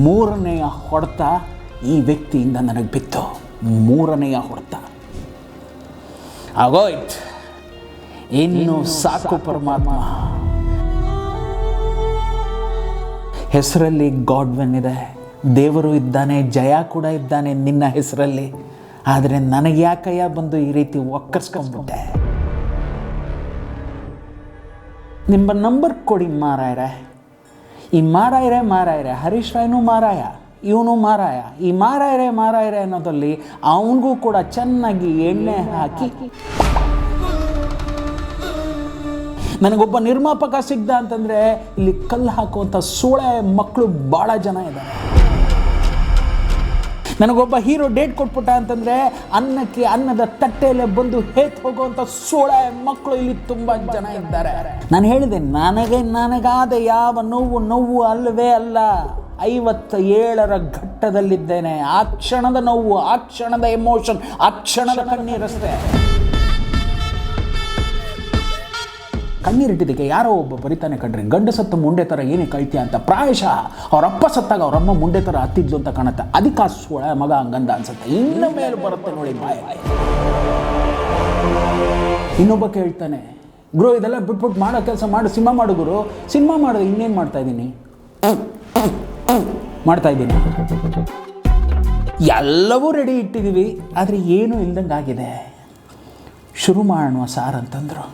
ಮೂರನೆಯ ಹೊಡೆತ ಈ ವ್ಯಕ್ತಿಯಿಂದ ನನಗೆ ಬಿತ್ತು. ಮೂರನೆಯ ಹೊಡೆತ ಆಗೋಯ್ತು. ಇನ್ನು ಸಾಕು ಪರಮಾತ್ಮ. ಹೆಸರಲ್ಲಿ ಗಾಡ್ವಿನ್ ಇದೆ, ದೇವರು ಇದ್ದಾನೆ, ಜಯ ಕೂಡ ಇದ್ದಾನೆ ನಿನ್ನ ಹೆಸರಲ್ಲಿ. ಆದರೆ ನನಗೆ ಯಾಕಯ್ಯ ಬಂದು ಈ ರೀತಿ ಒಕ್ಕರ್ಸ್ಕೊಂಡ್ಬಿಟ್ಟೆ? ನಿಮ್ಮ ನಂಬರ್ ಕೊಡಿ ಮಾರಾಯರೆ. ಈ ಮಾರಾಯರೆ ಹರೀಶ್ ರಾಯ್ನೂ ಮಾರಾಯ, ಇವನು ಮಾರಾಯ. ಈ ಮಾರಾಯರೆ ಅನ್ನೋದಲ್ಲಿ ಅವನಿಗೂ ಕೂಡ ಚೆನ್ನಾಗಿ ಎಣ್ಣೆ ಹಾಕಿ, ನನಗೊಬ್ಬ ನಿರ್ಮಾಪಕ ಸಿಗ್ದ ಅಂತಂದರೆ ಇಲ್ಲಿ ಕಲ್ಲು ಹಾಕುವಂಥ ಸೋಳೆ ಮಕ್ಕಳು ಭಾಳ ಜನ ಇದ್ದಾರೆ. ನನಗೊಬ್ಬ ಹೀರೋ ಡೇಟ್ ಕೊಟ್ಬಿಟ್ಟ ಅಂತಂದರೆ ಅನ್ನದ ತಟ್ಟೆಯಲ್ಲೇ ಬಂದು ಹೇತ್ ಹೋಗುವಂಥ ಸೋಳೆ ಮಕ್ಕಳು ಇಲ್ಲಿ ತುಂಬ ಜನ ಇದ್ದಾರೆ. ನಾನು ಹೇಳಿದೆ, ನನಗಾದ ಯಾವ ನೋವು ಅಲ್ಲವೇ ಅಲ್ಲ. 57ರ ಘಟ್ಟದಲ್ಲಿದ್ದೇನೆ. ಆ ಕ್ಷಣದ ನೋವು, ಆ ಕ್ಷಣದ ಎಮೋಷನ್, ಆ ಕ್ಷಣದ ಕಣ್ಣೀರಷ್ಟೇ. ಕಣ್ಣೀರಿಟ್ಟಿದ್ದಕ್ಕೆ ಯಾರೋ ಒಬ್ಬ ಬರಿತಾನೆ ಕಣ್ರಿ, ಗಂಡ ಸತ್ತ ಮುಂಡೆ ಥರ ಏನೇ ಕಳ್ತೀಯ ಅಂತ. ಪ್ರಾಯಶಃ ಅವರಪ್ಪ ಸತ್ತಾಗ ಅವರಮ್ಮ ಮುಂಡೆ ಥರ ಹತ್ತಿದ್ಲು ಅಂತ ಕಾಣುತ್ತೆ. ಅದಕ್ಕೆ ಆ ಸೋಳ ಮಗ ಹಂಗಂದ ಅನ್ಸುತ್ತೆ. ಇನ್ನು ಮೇಲೆ ಬರುತ್ತೆ ನೋಡಿ ಬಾಯ. ಇನ್ನೊಬ್ಬ ಕೇಳ್ತಾನೆ, ಗುರು ಇದೆಲ್ಲ ಬಿಟ್ಬಿಟ್ಟು ಮಾಡೋ ಕೆಲಸ ಮಾಡು, ಸಿನಿಮಾ ಮಾಡು ಗುರು. ಸಿನಿಮಾ ಮಾಡೋದು ಇನ್ನೇನು ಮಾಡ್ತಾ ಇದ್ದೀನಿ. ಎಲ್ಲವೂ ರೆಡಿ ಇಟ್ಟಿದ್ದೀವಿ, ಆದರೆ ಏನೂ ಇಲ್ದಂಗೆ ಆಗಿದೆ. ಶುರು ಮಾಡೋಣ ಸಾರ್ ಅಂತಂದರು.